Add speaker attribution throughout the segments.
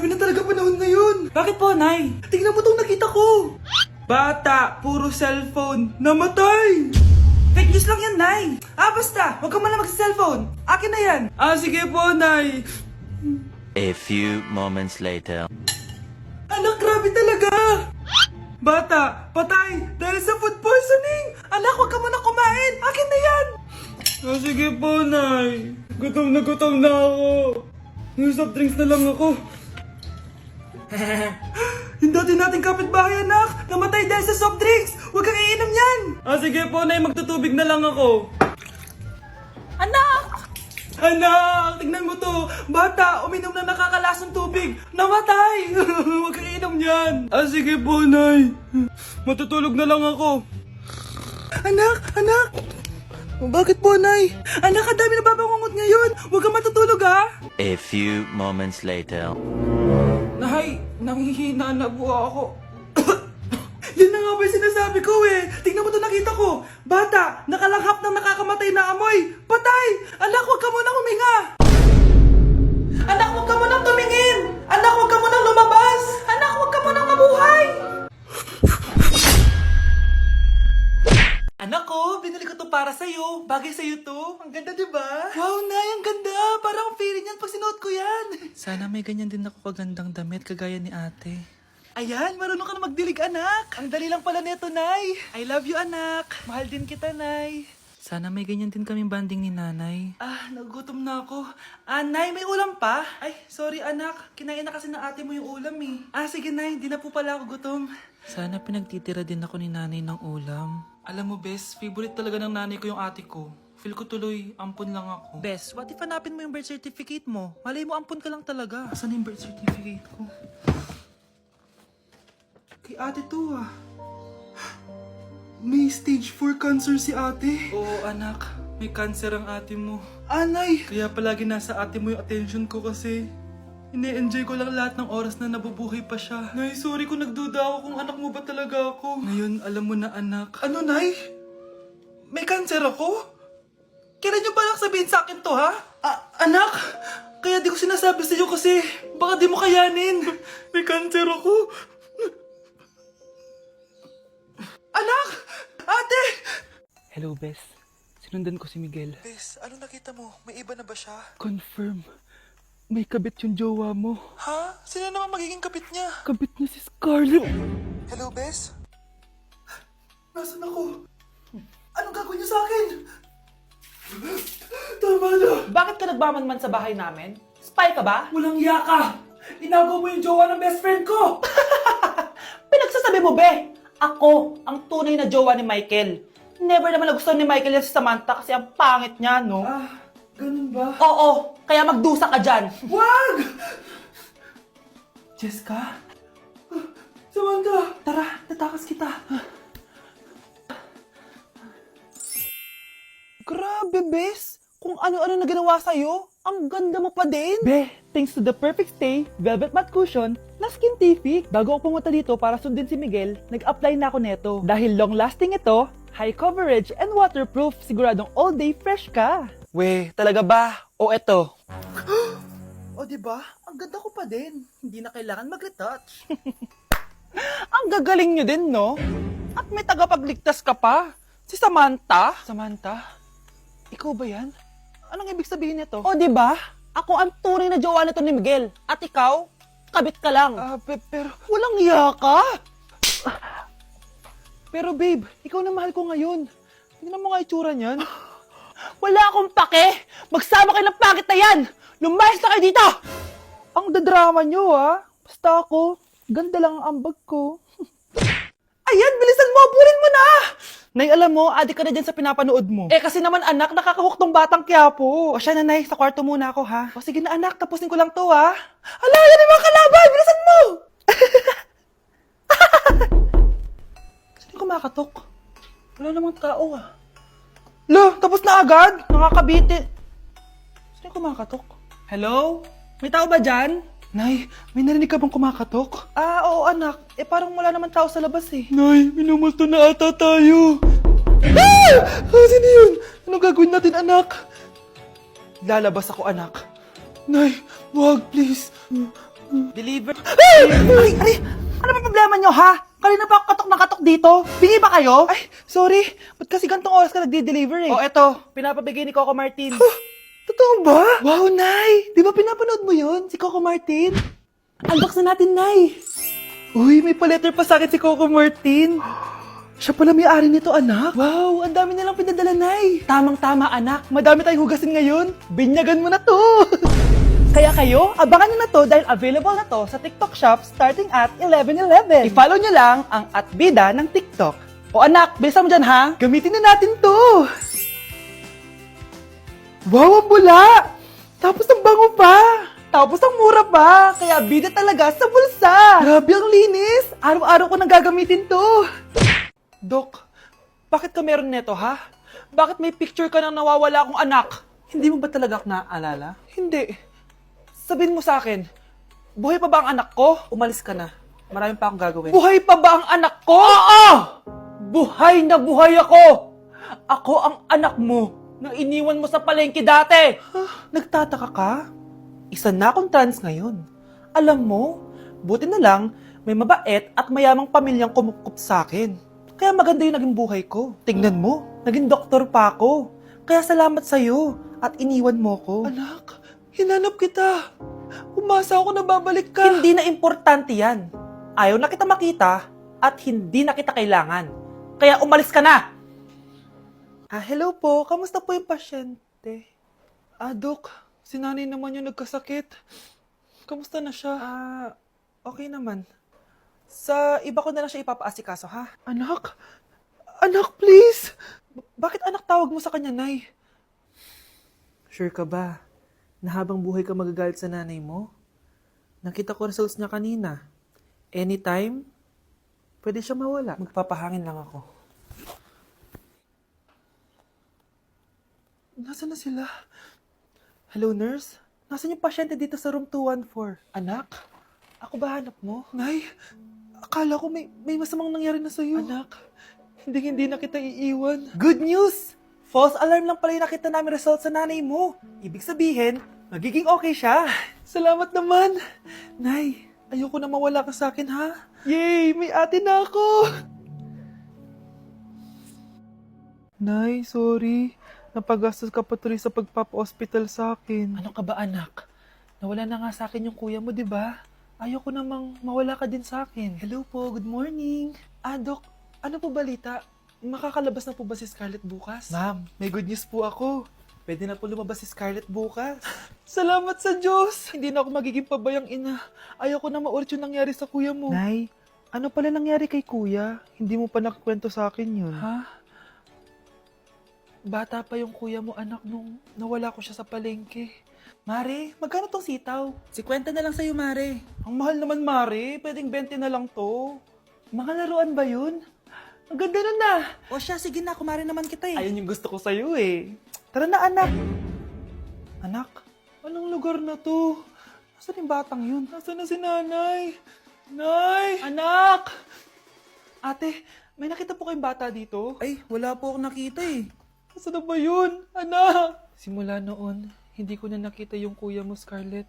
Speaker 1: Grabe na talaga panahon ngayon. Bakit po, Nay? Tingnan mo tong nakita ko. Bata, puro cellphone, namatay. Fake news lang yan, Nay. Basta, huwag ka man lang mag-cellphone. Akin na yan. Sige po, Nay.
Speaker 2: A few moments later.
Speaker 1: Anak, grabe talaga. Bata, patay dahil sa food poisoning. Anak, huwag ka muna kumain. Akin na yan. Sige po, Nay. Gutom na ako. Yung soft drinks na lang ako. Yung dati nating kapitbahay, anak. Namatay dahil sa soft drinks. Huwag kang iinom yan. Sige po, Nay. Magtutubig na lang ako. Anak! Anak! Tignan mo to. Bata, uminom na nakakalasong tubig. Namatay! Huwag kang iinom yan. Sige po, Nay. Matutulog na lang ako. Anak! Bakit po, Nay? Anak, ang dami na babangungot ngayon. Huwag kang matutulog, ha?
Speaker 2: A few moments later.
Speaker 1: Nay, nanghihina na po ako. Yan na nga ba yung sinasabi ko eh. Tingnan mo to, nakita ko. Bata, nakalanghap ng nakakamatay na amoy. Patay! Anak, huwag ka munang huminga. Anak, huwag ka munang tumingin. Anak, huwag ka munang lumabas. Anak, huwag ka munang mabuhay. Anak ko, binili ko to para sa'yo. Bagay sa'yo to. Ang ganda, diba? Wow, Nay, ang ganda. Parang feeling yan pag sinuot ko yan. Sana may ganyan din ako kagandang damit kagaya ni ate. Ayan, marunong ka na magdilig, anak. Ang dali lang pala nito, Nay. I love you, anak. Mahal din kita, Nay. Sana may ganyan din kaming banding ni nanay. Nagugutom na ako. Nay, may ulam pa? Ay, sorry, anak. Kinain na kasi ng ate mo yung ulam eh. Sige, Nay. Di na po pala ako gutom. Sana pinagtitira din ako ni nanay ng ulam. Alam mo, Bes, favorite talaga ng nanay ko yung ate ko. Feel ko tuloy, ampun lang ako. Bes, what if hanapin mo yung birth certificate mo? Malay mo, ampun ka lang talaga. Asan yung birth certificate ko? Kay ate to May stage 4 cancer si ate. Oo, anak. May cancer ang ate mo. Anay! Kaya palagi nasa ate mo yung attention ko kasi ine-enjoy ko lang lahat ng oras na nabubuhay pa siya. Nay, sorry kung nagduda ako kung anak mo ba talaga ako. Ngayon, alam mo na, anak. Ano, Nay? May cancer ako? Kailan niyo ba lang sabihin sa akin to, ha? Anak! Kaya di ko sinasabi sa iyo kasi baka di mo kayanin. May cancer ako. Anak! Ate! Hello, Bes. Sinundan ko si Miguel. Bes, ano nakita mo? May iba na ba siya? Confirm. May kabit yung jowa mo. Ha? Sino naman magiging kabit niya? Kabit niya si Scarlett. Hello, Bes? Nasaan ako? Anong gagawin niyo sa akin? Tama na!
Speaker 3: Bakit ka nagmamanman sa bahay namin? Spy ka ba?
Speaker 1: Walang yaka! Inagaw mo yung jowa ng best friend ko!
Speaker 3: Pinagsasabi mo, be! Ako, ang tunay na jowa ni Michael. Never naman nagustuhan ni Michael yan si Samantha kasi ang pangit niya, no?
Speaker 1: Ganun ba?
Speaker 3: Oo, kaya magdusa ka dyan.
Speaker 1: Wag! Jessica? Samantha! Tara, tatakas kita.
Speaker 3: Grabe, bes. Kung ano-ano na ginawa sa'yo, ang ganda mo pa din. Be, thanks to the perfect stay, velvet matte cushion, na Skintific. Bago ako pumunta dito para sundin si Miguel, nag-apply na ako neto. Dahil long-lasting ito, high coverage, and waterproof, siguradong all day fresh ka.
Speaker 1: We, talaga ba? O eto? O diba? Ang ganda ko pa din. Hindi na kailangan mag-retouch.
Speaker 3: Ang gagaling nyo din, no? At may tagapagligtas ka pa. Si Samantha.
Speaker 1: Samantha? Ikaw ba yan?
Speaker 3: Anong ibig sabihin nito? O, di ba? Ako ang tunay na jowa nito ni Miguel. At ikaw, kabit ka lang.
Speaker 1: Pero...
Speaker 3: Walang iya ka! Pero babe, ikaw na mahal ko ngayon. Tingnan mo nga itsura niyan. Wala akong pake! Magsama kayo ng pangit na yan! Lumayas na kayo dito! Ang dadrama nyo, ha? Basta ako, ganda lang ang ambag ko. Ayan, bilisan mo! Abulin mo na! Nay, alam mo, adik ka na dyan sa pinapanood mo. Kasi naman anak, nakakahook tong batang Quiapo. O siya na, Nay, sa kwarto muna ako, ha? O sige na anak, tapusin ko lang to, ha? Ala, yan yung mga kalaban! Bilisan mo! Sino kumakatok? Wala namang tao, ha? Lo, tapos na agad? Nakakabiti. Sino kumakatok? Hello? May tao ba dyan? Nay, may narinig ka bang kumakatok? Oo anak. Parang wala naman tao sa labas eh. Nay, minumulto na ata tayo. Sino yun? Anong gagawin natin anak? Lalabas ako anak. Nay, wag please.
Speaker 1: Deliver.
Speaker 3: Ay! Ano ba problema nyo, ha? Kanina pa ako katok na katok dito. Bingi ba kayo? Ay, sorry. Ba't kasi gantong oras ka nagde-deliver eh? Oh, eto. Pinapabigay ni Coco Martin. Totoo ba? Wow, Nay! Di ba pinapanood mo yun? Si Coco Martin? Unbox na natin, Nay. Uy, may pa-letter pa sa akin si Coco Martin. Siya pala may-ari nito, anak. Wow, ang dami nilang pinadala, Nay. Tamang-tama, anak. Madami tayong hugasin ngayon. Binyagan mo na to. Kaya kayo, abangan nyo na to dahil available na to sa TikTok Shop starting at 11:11. I-follow nyo lang ang @bida ng TikTok. O anak, bilisan mo dyan ha. Gamitin na natin to. Wow, ang bula! Tapos ang bango pa! Tapos ang mura pa! Kaya bida talaga sa bulsa! Grabe ang linis! Araw-araw ko nang gagamitin to! Dok, bakit ka meron neto ha? Bakit may picture ka nang nawawala akong anak? Hindi mo ba talaga ako naaalala? Hindi. Sabihin mo sa akin, buhay pa ba ang anak ko? Umalis ka na. Marami pa akong gagawin. Buhay pa ba ang anak ko? Oo! Buhay na buhay ako! Ako ang anak mo na iniwan mo sa palengke dati! Nagtataka ka? Isa na akong trans ngayon. Alam mo, buti na lang may mabait at mayamang pamilyang kumukup sa akin. Kaya maganda yung naging buhay ko. Tingnan mo, naging doktor pa ako. Kaya salamat sa'yo at iniwan mo ko. Anak, hinanap kita. Umasa ako na babalik ka. Hindi na importante yan. Ayaw na kita makita at hindi na kita kailangan. Kaya umalis ka na! Hello po. Kamusta po yung pasyente? Dok, si nanay naman yung nagkasakit. Kamusta na siya? Okay naman. Sa iba ko na lang siya ipapaasikaso, ha? Anak? Anak, please! Bakit anak tawag mo sa kanya, Nay? Sure ka ba? Na habang buhay ka magagalit sa nanay mo? Nakita ko results niya kanina. Anytime, pwede siya mawala. Magpapahangin lang ako. Nasaan na sila? Hello, nurse? Nasaan yung pasyente dito sa room 214? Anak? Ako ba hanap mo? Nay, akala ko may masamang nangyari na sa'yo. Anak, hindi na kita iiwan. Good news! False alarm lang pala yung nakita namin results sa nanay mo. Ibig sabihin, magiging okay siya. Salamat naman. Nay, ayoko na mawala ka sa akin, ha? Yay! May ate na ako! Nay, sorry. Napagastos ka pa tuloy sa pagpapa-hospital sa akin. Ano ka ba, anak? Nawala na nga sa akin yung kuya mo, di ba? Ayoko namang mawala ka din sa akin. Hello po, good morning. Dok, ano po balita? Makakalabas na po ba si Scarlett bukas? Ma'am, may good news po ako. Pwede na po lumabas si Scarlett bukas. Salamat sa Diyos! Hindi na ako magiging pabayang ina. Ayoko na maulit yung nangyari sa kuya mo. Nay, ano pala nangyari kay kuya? Hindi mo pa nakakwento sa akin yun. Ha? Bata pa yung kuya mo, anak, nung nawala ko siya sa palengke. Mare, magkano tong sitaw? 50 na lang sa'yo, Mare. Ang mahal naman, Mare. Pwedeng 20 na lang to. Mga laruan ba yun? Ang ganda nun na. O siya, sige na, kumare naman kita eh. Ayun yung gusto ko sa'yo eh. Tara na, anak. Anak, anong lugar na to? Nasaan yung batang yun? Nasaan na si nanay? Nay! Anak! Ate, may nakita po kayong bata dito? Ay, wala po akong nakita eh. Nasaan na ba yun? Anak! Simula noon, hindi ko na nakita yung kuya mo, Scarlett.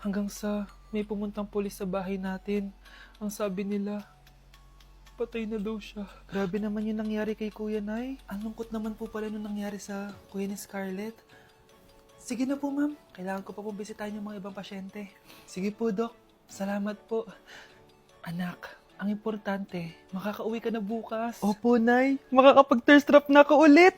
Speaker 3: Hanggang sa may pumuntang pulis sa bahay natin. Ang sabi nila, patay na daw siya. Grabe naman yung nangyari kay Kuya, Nay. Ang lungkot naman po pala nung nangyari sa kuya ni Scarlett. Sige na po, ma'am. Kailangan ko pa po bisitahin yung mga ibang pasyente. Sige po, Dok. Salamat po. Anak, ang importante, makakauwi ka na bukas. Opo, Nay. Makakapag-thirst trap na ako ulit.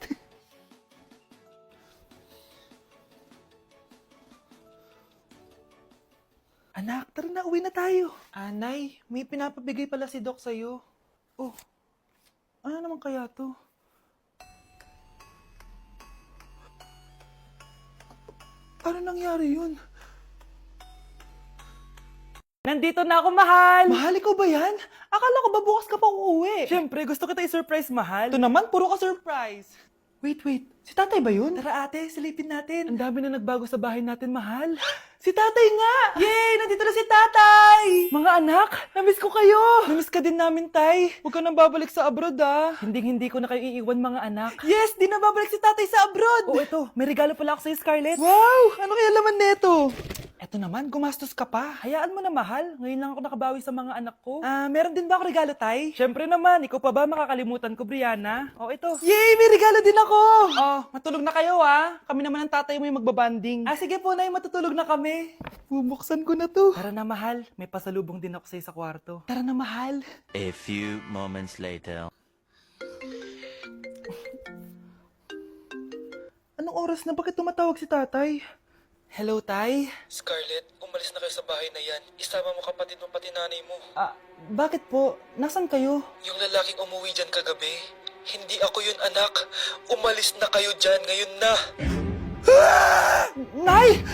Speaker 3: Anak, tara na, uwi na tayo. Nay, may pinapabigay pala si Doc sa'yo. Oh, ano naman kaya to? Paano nangyari yun? Nandito na ako, mahal! Mahal, ikaw ba yan? Akala ko ba bukas ka pa uuwi? Siyempre, gusto kita i-surprise, mahal. Ito naman, puro ka surprise. Wait. Si tatay ba yun? Tara ate, silipin natin. Ang dami na nagbago sa bahay natin, mahal. Si tatay nga! Yay! Nandito na si tatay! Mga anak, namiss ko kayo! Namiss ka din namin, tay. Huwag ka nang babalik sa abroad, ah. Hindi ko na kayo iiwan, mga anak. Yes! Di na babalik si tatay sa abroad! Oh, ito. May regalo pala ako sa'yo, Scarlett. Wow! Ano kaya laman neto? Eto naman, gumastos ka pa. Hayaan mo na, mahal. Ngayon lang ako nakabawi sa mga anak ko. Meron din ba ako regalo, Tay? Siyempre naman, ikaw pa ba makakalimutan ko, Brianna? Oh, ito. Yay! May regalo din ako! Oh, matulog na kayo, Kami naman ang tatay mo yung magbabanding. Sige po, Nay, matutulog na kami. Bubuksan ko na to. Tara na, mahal. May pasalubong din ako sa'yo sa kwarto. Tara na, mahal.
Speaker 2: A few moments later.
Speaker 3: Anong oras na? Bakit tumatawag si tatay? Hello, Tay?
Speaker 4: Scarlett, umalis na kayo sa bahay na yan. Isama mo kapatid mo pati nanay mo.
Speaker 3: Bakit po? Nasaan kayo?
Speaker 4: Yung lalaking umuwi dyan kagabi, hindi ako yun anak. Umalis na kayo dyan ngayon na.
Speaker 3: Nay!